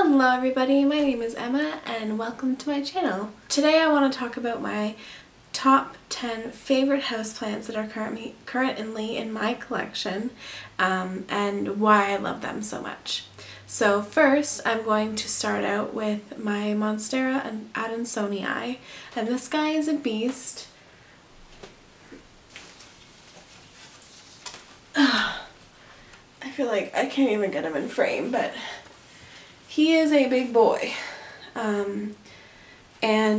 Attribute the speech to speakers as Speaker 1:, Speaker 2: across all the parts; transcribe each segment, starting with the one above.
Speaker 1: Hello everybody, my name is Emma and welcome to my channel. Today I want to talk about my top 10 favorite houseplants that are currently in my collection and why I love them so much. So first I'm going to start out with my Monstera and Adansonii, and this guy is a beast. I feel like I can't even get him in frame, but he is a big boy, and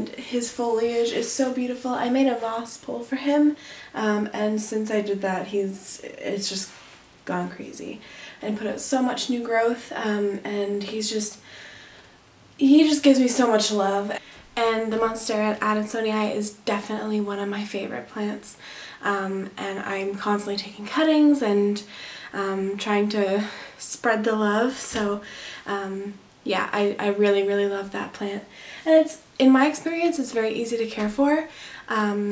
Speaker 1: his foliage is so beautiful. I made a moss pole for him, and since I did that, it's just gone crazy and put out so much new growth, and he just gives me so much love. And the Monstera Adansonii is definitely one of my favorite plants, and I'm constantly taking cuttings and trying to spread the love. So yeah, I really love that plant, and in my experience it's very easy to care for.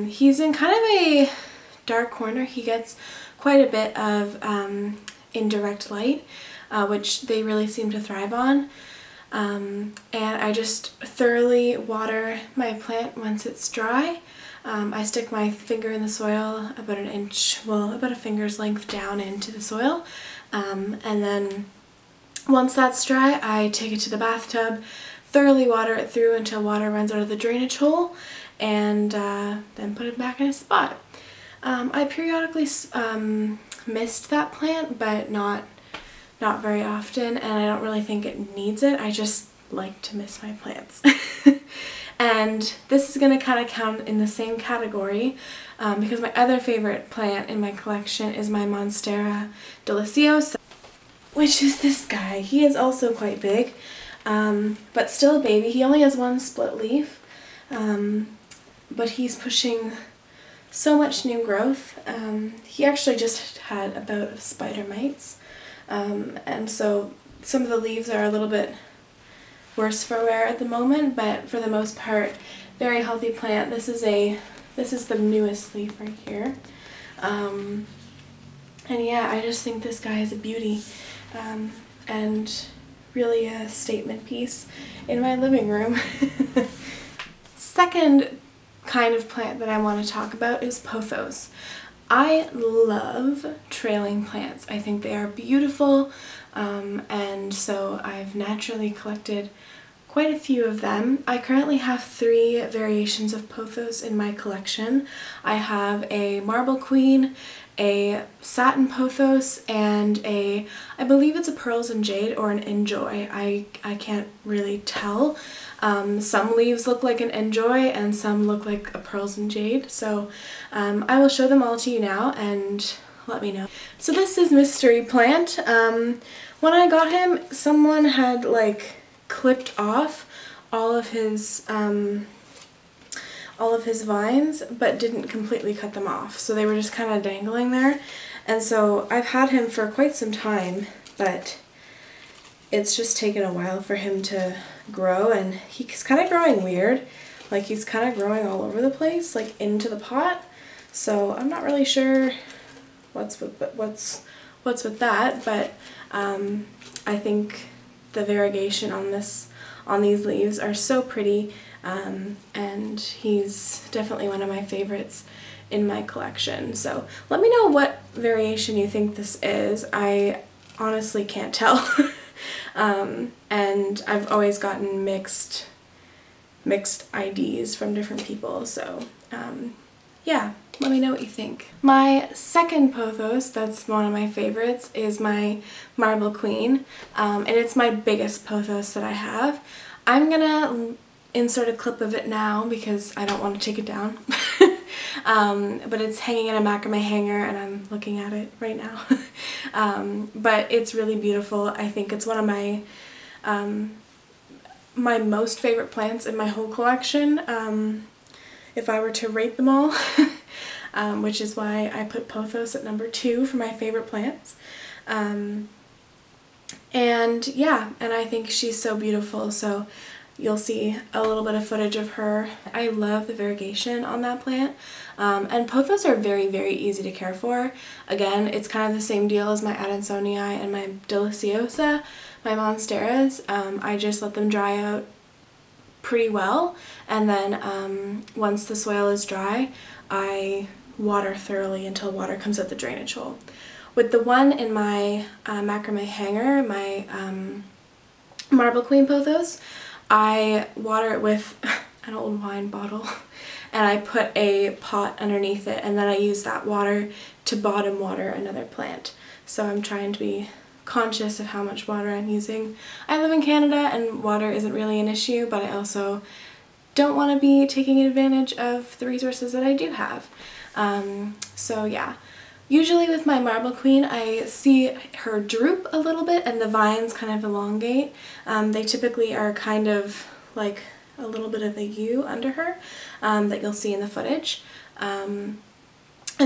Speaker 1: He's in kind of a dark corner. He gets quite a bit of indirect light, which they really seem to thrive on, and I just thoroughly water my plant once it's dry. I stick my finger in the soil about an inch, well, about a finger's length down into the soil, and then once that's dry, I take it to the bathtub, thoroughly water it through until water runs out of the drainage hole, and then put it back in a spot. I periodically mist that plant, but not very often, and I don't really think it needs it. I just like to mist my plants. And this is going to kind of count in the same category because my other favorite plant in my collection is my Monstera deliciosa, which is this guy. He is also quite big, but still a baby. He only has one split leaf, but he's pushing so much new growth. He actually just had a bout of spider mites, and so some of the leaves are a little bit worse for wear at the moment, but for the most part, very healthy plant. This is the newest leaf right here, and yeah, I just think this guy is a beauty, and really a statement piece in my living room. Second kind of plant that I want to talk about is pothos. I love trailing plants. I think they are beautiful, and so I've naturally collected quite a few of them. I currently have 3 variations of pothos in my collection. I have a marble queen, a satin pothos, and I believe it's a pearls and jade or an enjoy. I can't really tell. Some leaves look like an enjoy and some look like a pearls and jade, so I will show them all to you now and let me know. So this is Mystery Plant. When I got him, someone had like clipped off all of his vines, but didn't completely cut them off, so they were just kind of dangling there. And so I've had him for quite some time, but it's just taken a while for him to grow, and he's kind of growing weird. Like, he's kind of growing all over the place, like into the pot. So I'm not really sure what's with that, but I think the variegation on these leaves are so pretty, and he's definitely one of my favorites in my collection. So let me know what variation you think this is. I honestly can't tell. And I've always gotten mixed IDs from different people, so yeah, let me know what you think. My second pothos, that's one of my favorites, is my marble queen, and it's my biggest pothos that I have. I'm gonna insert a clip of it now because I don't want to take it down. But it's hanging in a macrame hanger and I'm looking at it right now. But it's really beautiful. I think it's one of my my most favorite plants in my whole collection, if I were to rate them all, which is why I put pothos at number 2 for my favorite plants. And yeah, and I think she's so beautiful, so you'll see a little bit of footage of her. I love the variegation on that plant, and pothos are very easy to care for. Again, it's kind of the same deal as my Adansonii and my deliciosa, my monsteras, I just let them dry out pretty well, and then once the soil is dry, I water thoroughly until water comes out the drainage hole. With the one in my macrame hanger, my Marble Queen pothos, I water it with an old wine bottle and I put a pot underneath it, and then I use that water to bottom water another plant. So I'm trying to be conscious of how much water I'm using. I live in Canada and water isn't really an issue, but I also don't want to be taking advantage of the resources that I do have. So yeah. Usually with my Marble Queen, I see her droop a little bit and the vines kind of elongate. They typically are kind of like a little bit of a U under her that you'll see in the footage. And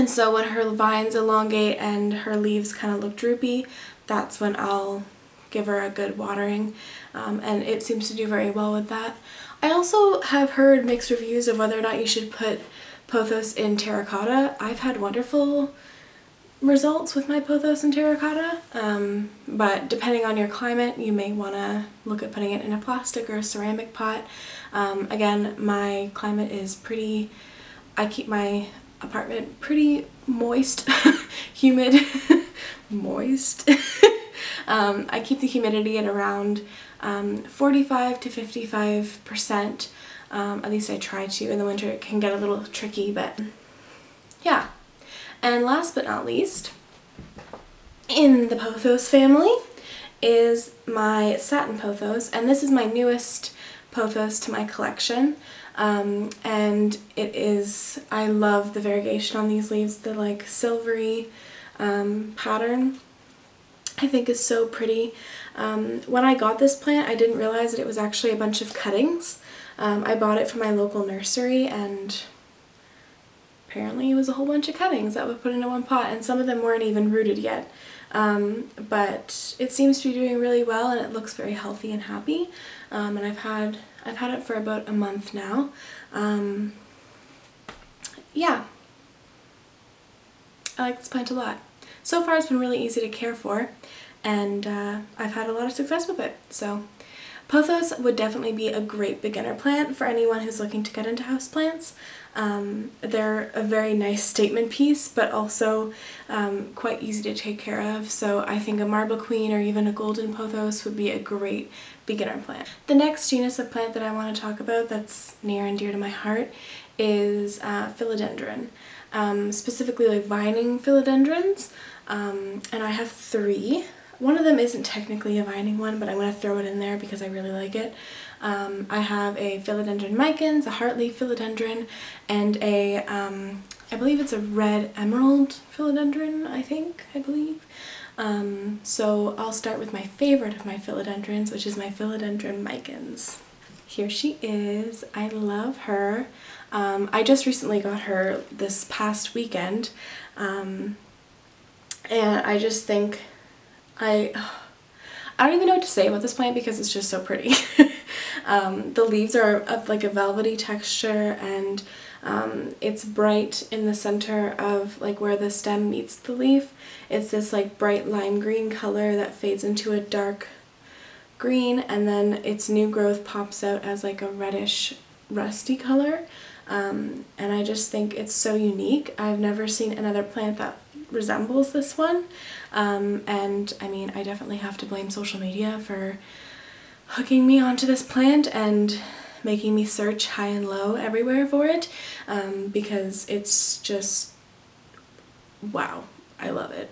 Speaker 1: so when her vines elongate and her leaves kind of look droopy, that's when I'll give her a good watering, and it seems to do very well with that. I also have heard mixed reviews of whether or not you should put pothos in terracotta. I've had wonderful results with my pothos in terracotta, but depending on your climate, you may want to look at putting it in a plastic or a ceramic pot. Again, my climate is pretty, I keep my apartment pretty moist, humid, moist. I keep the humidity at around 45 to 55%, at least I try to. In the winter it can get a little tricky, but yeah. And last but not least, in the pothos family is my satin pothos, and this is my newest pothos to my collection. And it is, I love the variegation on these leaves. The like silvery pattern I think is so pretty. When I got this plant, I didn't realize that it was actually a bunch of cuttings. I bought it from my local nursery, and apparently it was a whole bunch of cuttings that were put into one pot, and some of them weren't even rooted yet. But it seems to be doing really well, and it looks very healthy and happy. And I've had it for about a month now. Yeah, I like this plant a lot. So far it's been really easy to care for, and I've had a lot of success with it. So pothos would definitely be a great beginner plant for anyone who's looking to get into houseplants. They're a very nice statement piece, but also quite easy to take care of, so I think a Marble Queen or even a golden pothos would be a great beginner plant. The next genus of plant that I want to talk about that's near and dear to my heart is philodendron, specifically like vining philodendrons, and I have 3. One of them isn't technically a vining one, but I'm going to throw it in there because I really like it. I have a philodendron micans, a heartleaf philodendron, and a, I believe it's a red emerald philodendron, I believe. So I'll start with my favorite of my philodendrons, which is my philodendron micans. Here she is. I love her. I just recently got her this past weekend, and I just think I don't even know what to say about this plant because it's just so pretty. The leaves are of like a velvety texture, and it's bright in the center of like where the stem meets the leaf. It's this like bright lime green color that fades into a dark green, and then its new growth pops out as like a reddish rusty color. And I just think it's so unique. I've never seen another plant that resembles this one, and I mean, I definitely have to blame social media for hooking me onto this plant and making me search high and low everywhere for it, because it's just wow, I love it.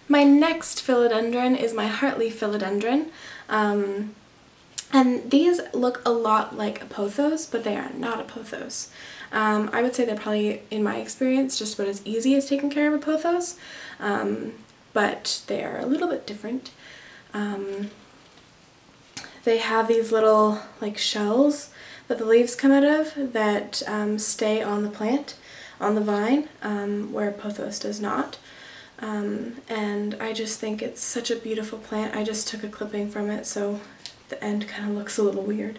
Speaker 1: My next philodendron is my heartleaf philodendron, and these look a lot like a pothos, but they are not a pothos. I would say they're probably, in my experience, just about as easy as taking care of a pothos, but they are a little bit different. They have these little like shells that the leaves come out of that stay on the plant, on the vine, where pothos does not. And I just think it's such a beautiful plant. I just took a clipping from it, so the end kind of looks a little weird.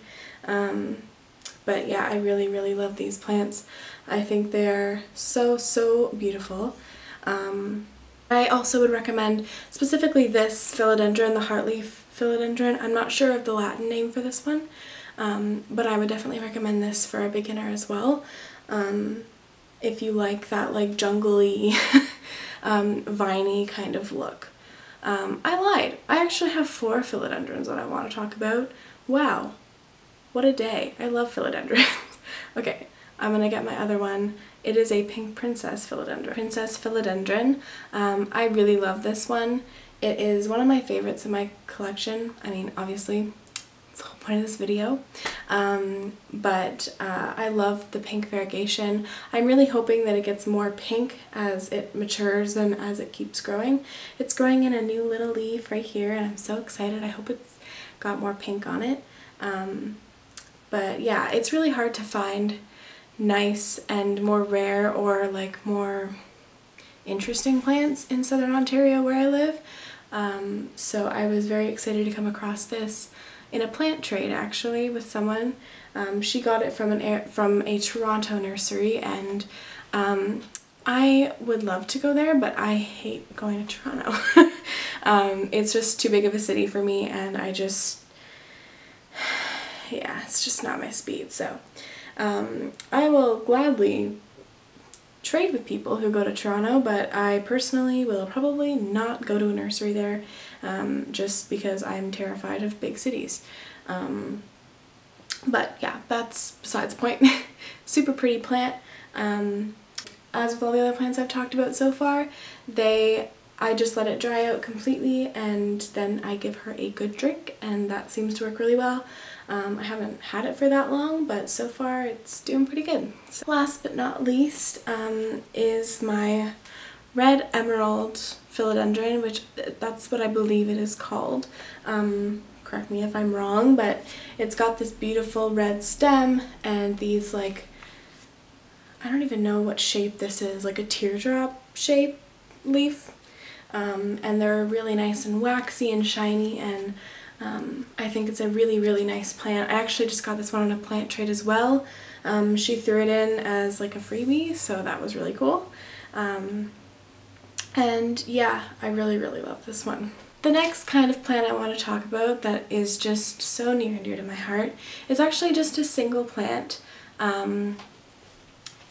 Speaker 1: But yeah, I really, really love these plants. I think they're so, so beautiful. I also would recommend specifically this philodendron, the heartleaf philodendron. I'm not sure of the Latin name for this one, but I would definitely recommend this for a beginner as well. If you like that like jungly, viney kind of look. I lied. I actually have 4 philodendrons that I want to talk about. Wow. What a day. I love philodendrons. Okay, I'm gonna get my other one. It is a pink princess philodendron. I really love this one. It is one of my favorites in my collection. I mean, obviously, it's the whole point of this video. I love the pink variegation. I'm really hoping that it gets more pink as it matures and as it keeps growing. It's growing in a new little leaf right here, and I'm so excited. I hope it's got more pink on it. But yeah, it's really hard to find nice and more rare or like more interesting plants in southern Ontario where I live. So I was very excited to come across this in a plant trade actually with someone. She got it from a Toronto nursery, and I would love to go there, but I hate going to Toronto. It's just too big of a city for me, and yeah, it's just not my speed. So I will gladly trade with people who go to Toronto, but I personally will probably not go to a nursery there, just because I'm terrified of big cities. But yeah, that's besides the point. Super pretty plant. As with all the other plants I've talked about so far, I just let it dry out completely, and then I give her a good drink, and that seems to work really well. I haven't had it for that long, but so far it's doing pretty good. So last but not least is my red emerald philodendron, which that's what I believe it is called. Correct me if I'm wrong, but it's got this beautiful red stem and these like, I don't even know what shape this is, like a teardrop shape leaf. And they're really nice and waxy and shiny, and I think it's a really, really nice plant. I actually just got this one on a plant trade as well. She threw it in as like a freebie, so that was really cool. And yeah, I really, really love this one. The next kind of plant I want to talk about that is just so near and dear to my heart is actually just a single plant.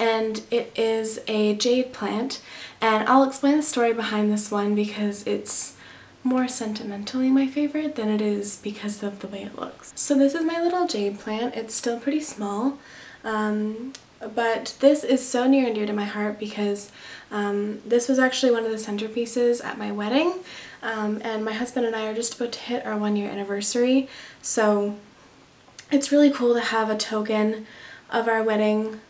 Speaker 1: And it is a jade plant, and I'll explain the story behind this one because it's more sentimentally my favorite than it is because of the way it looks. So this is my little jade plant. It's still pretty small, but this is so near and dear to my heart because this was actually one of the centerpieces at my wedding, and my husband and I are just about to hit our 1-year anniversary, so it's really cool to have a token of our wedding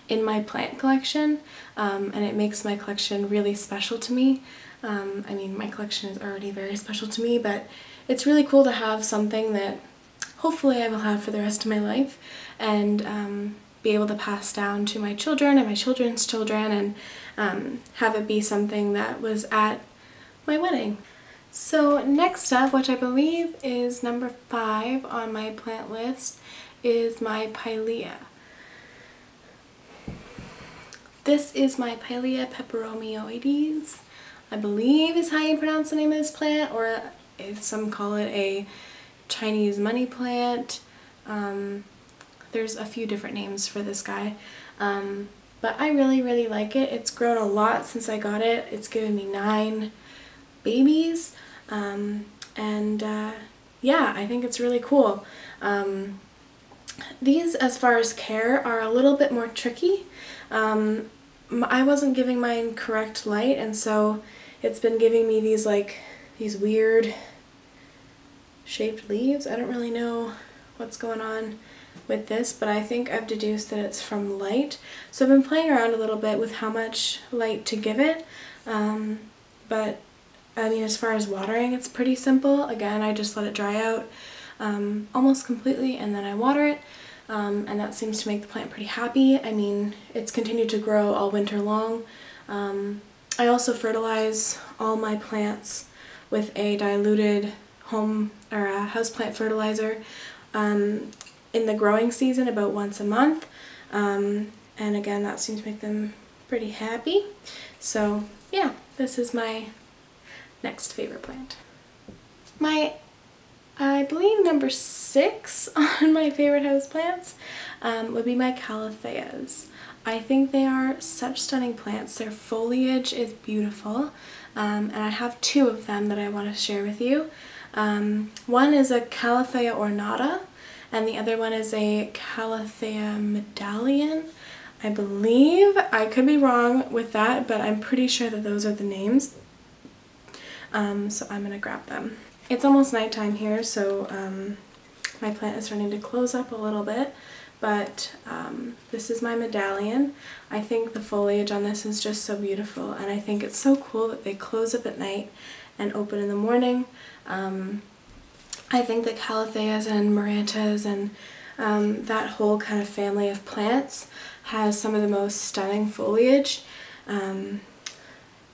Speaker 1: in my plant collection, and it makes my collection really special to me. I mean, my collection is already very special to me, but it's really cool to have something that hopefully I will have for the rest of my life, and be able to pass down to my children and my children's children, and have it be something that was at my wedding. So next up, which I believe is number 5 on my plant list, is my Pilea. This is my Pilea peperomioides, I believe is how you pronounce the name of this plant, or some call it a Chinese money plant. There's a few different names for this guy, but I really, really like it. It's grown a lot since I got it. It's given me 9 babies, and yeah, I think it's really cool. These, as far as care, are a little bit more tricky. I wasn't giving mine correct light, and so it's been giving me these weird shaped leaves. I don't really know what's going on with this, but I think I've deduced that it's from light. So I've been playing around a little bit with how much light to give it, but I mean, as far as watering, it's pretty simple. Again, I just let it dry out almost completely, and then I water it. And that seems to make the plant pretty happy. I mean, it's continued to grow all winter long. I also fertilize all my plants with a diluted houseplant fertilizer in the growing season about once a month. And again, that seems to make them pretty happy. So yeah, this is my next favorite plant. I believe number 6 on my favorite houseplants would be my calatheas. I think they are such stunning plants. Their foliage is beautiful, and I have 2 of them that I want to share with you. One is a Calathea ornata, and the other one is a Calathea medallion. I believe, I could be wrong with that, but I'm pretty sure that those are the names. So I'm gonna grab them. It's almost nighttime here, so my plant is starting to close up a little bit, but this is my medallion. I think the foliage on this is just so beautiful, and I think it's so cool that they close up at night and open in the morning. I think that calatheas and marantas and that whole kind of family of plants has some of the most stunning foliage.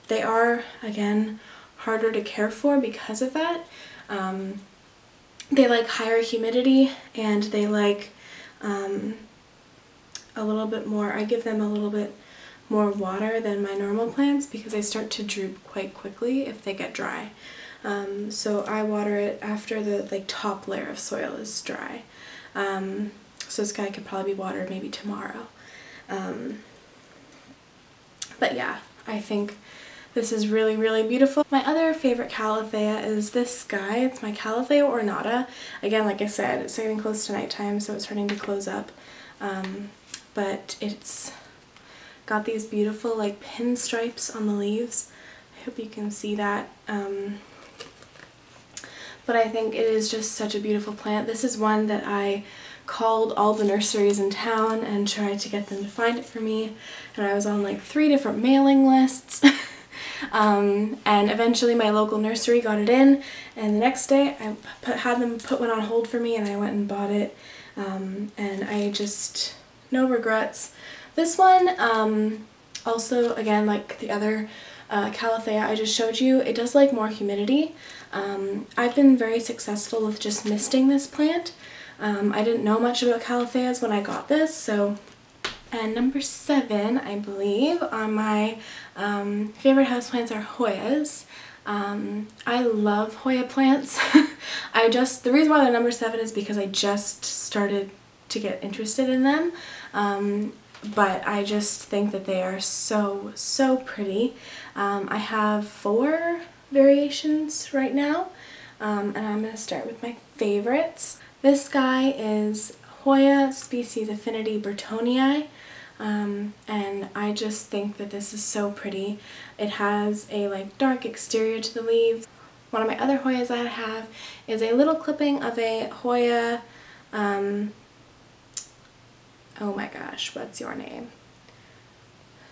Speaker 1: They are, again, harder to care for because of that. They like higher humidity, and they like a little bit more, I give them a little bit more water than my normal plants because they start to droop quite quickly if they get dry. So I water it after the top layer of soil is dry. So this guy could probably be watered maybe tomorrow. But yeah, I think this is really, really beautiful. My other favorite calathea is this guy. It's my Calathea ornata. Again, like I said, it's getting close to nighttime, so it's starting to close up. But it's got these beautiful like pinstripes on the leaves. I hope you can see that. But I think it is just such a beautiful plant. This is one that I called all the nurseries in town and tried to get them to find it for me. And I was on like 3 different mailing lists. And eventually my local nursery got it in, and the next day I had them put one on hold for me, and I went and bought it. And I just, no regrets. This one, also again like the other calathea I just showed you, it does like more humidity. I've been very successful with just misting this plant. I didn't know much about calatheas when I got this, so. And number 7, I believe, on my favorite houseplants are Hoyas. I love Hoya plants. The reason why they're number 7 is because I just started to get interested in them. But I just think that they are so, so pretty. I have 4 variations right now, and I'm going to start with my favorites. This guy is Hoya species Affinity Burtonii, and I just think that this is so pretty. It has a like dark exterior to the leaves. One of my other Hoyas I have is a little clipping of a Hoya, oh my gosh, what's your name?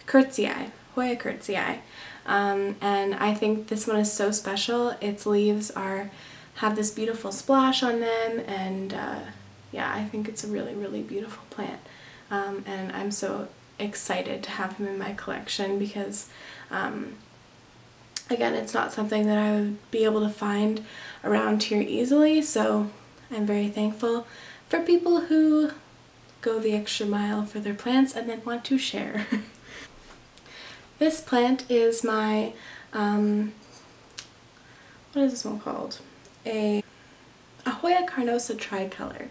Speaker 1: Curtsii, Hoya Curtsii. And I think this one is so special. Its leaves have this beautiful splash on them, and yeah, I think it's a really, really beautiful plant. And I'm so excited to have him in my collection because, again, it's not something that I would be able to find around here easily, so I'm very thankful for people who go the extra mile for their plants and then want to share. This plant is my, what is this one called? A Hoya carnosa tricolor,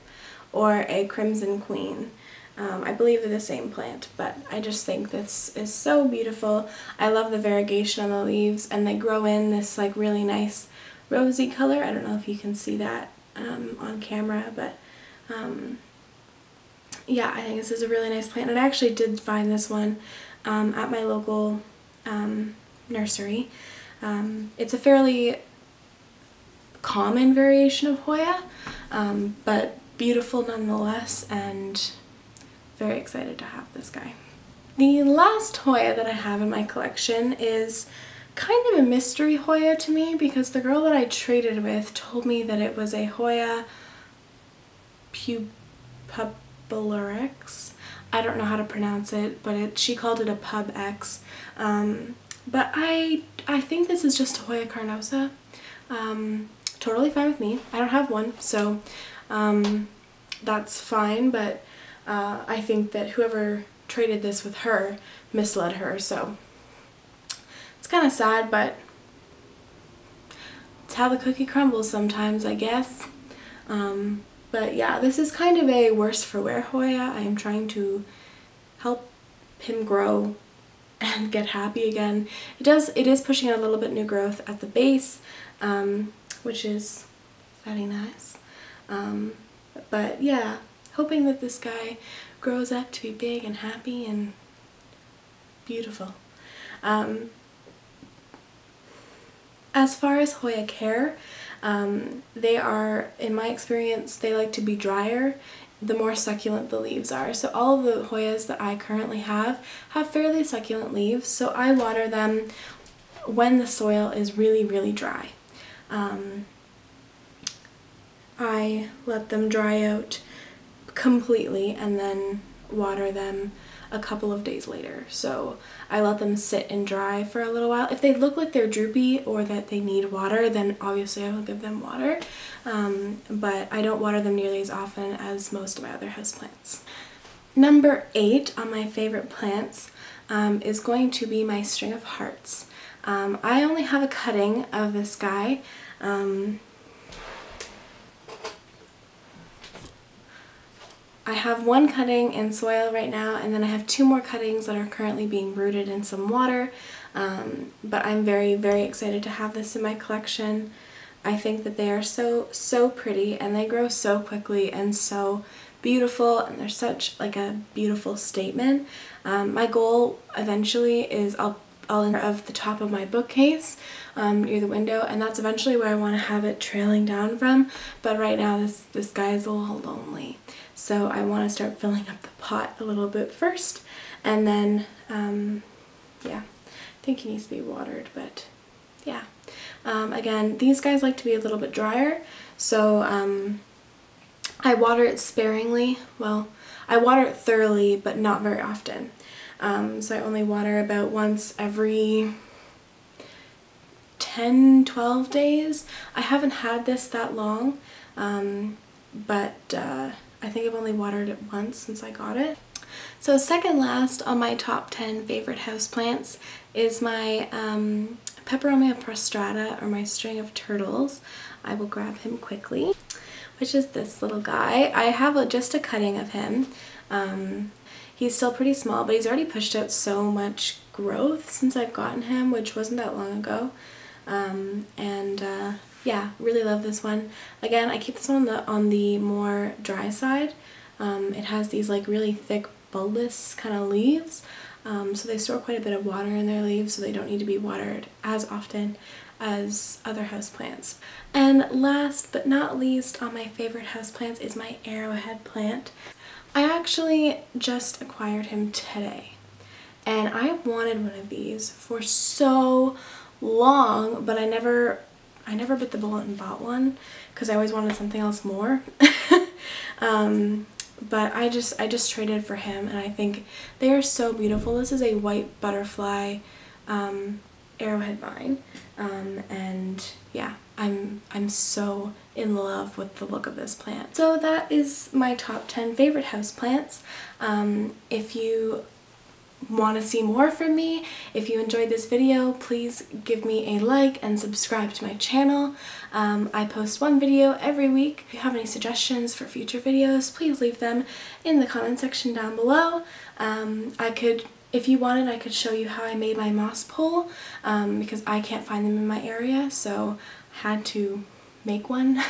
Speaker 1: or a crimson queen. I believe they're the same plant, but I just think this is so beautiful. I love the variegation on the leaves, and they grow in this like really nice rosy color. I don't know if you can see that on camera, but yeah, I think this is a really nice plant. And I actually did find this one at my local nursery. It's a fairly common variation of Hoya, but beautiful nonetheless, and very excited to have this guy. The last Hoya that I have in my collection is kind of a mystery Hoya to me because the girl that I traded with told me that it was a Hoya pubulurix. I don't know how to pronounce it, but she called it a pub X. But I think this is just a Hoya carnosa. Totally fine with me. I don't have one, so that's fine, but I think that whoever traded this with her misled her, so it's kind of sad, but it's how the cookie crumbles sometimes, I guess. But yeah, this is kind of a worse for wear Hoya. I am trying to help him grow and get happy again. It is pushing out a little bit new growth at the base, which is very nice. But yeah, hoping that this guy grows up to be big and happy and beautiful. As far as Hoya care, they are, in my experience, they like to be drier the more succulent the leaves are. So all of the Hoyas that I currently have fairly succulent leaves, so I water them when the soil is really, really dry. I let them dry out completely and then water them a couple of days later. So I let them sit and dry for a little while. If they look like they're droopy or that they need water, then obviously I will give them water. But I don't water them nearly as often as most of my other houseplants. Number 8 on my favorite plants is going to be my string of hearts. I only have a cutting of this guy. I have one cutting in soil right now, and then I have 2 more cuttings that are currently being rooted in some water, but I'm very, very excited to have this in my collection. I think that they are so pretty, and they grow so quickly and so beautiful, and they're such like a beautiful statement. My goal eventually is I'll of the top of my bookcase near the window, and that's eventually where I want to have it trailing down from, but right now this guy is a little lonely. So I want to start filling up the pot a little bit first, and then, yeah, I think he needs to be watered, but yeah. Again, these guys like to be a little bit drier, so I water it sparingly. Well, I water it thoroughly, but not very often. So I only water about once every 10-12 days. I haven't had this that long, but I think I've only watered it once since I got it. So second last on my top 10 favorite houseplants is my Peperomia prostrata, or my string of turtles. I will grab him quickly, which is this little guy. I have just a cutting of him. He's still pretty small, but he's already pushed out so much growth since I've gotten him, which wasn't that long ago. Yeah, really love this one. Again, I keep this one on the more dry side. It has these like really thick bulbous kind of leaves, so they store quite a bit of water in their leaves, so they don't need to be watered as often as other houseplants. And last but not least on my favorite houseplants is my arrowhead plant. I actually just acquired him today, and I wanted one of these for so long, but I never bit the bullet and bought one because I always wanted something else more. But I just traded for him, and I think they are so beautiful. This is a white butterfly arrowhead vine, and yeah, I'm so in love with the look of this plant. So that is my top 10 favorite houseplants. If you want to see more from me, if you enjoyed this video, please give me a like and subscribe to my channel. I post one video every week. If you have any suggestions for future videos, please leave them in the comment section down below. If you wanted, I could show you how I made my moss pole, because I can't find them in my area, so I had to make one.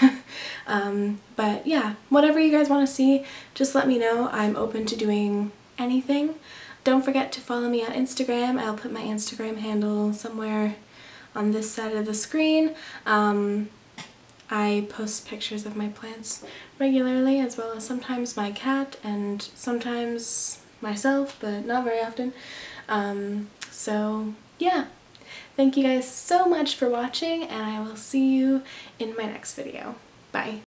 Speaker 1: But yeah, whatever you guys want to see, just let me know. I'm open to doing anything. Don't forget to follow me on Instagram. I'll put my Instagram handle somewhere on this side of the screen. I post pictures of my plants regularly, as well as sometimes my cat and sometimes myself, but not very often. So yeah, thank you guys so much for watching, and I will see you in my next video. Bye.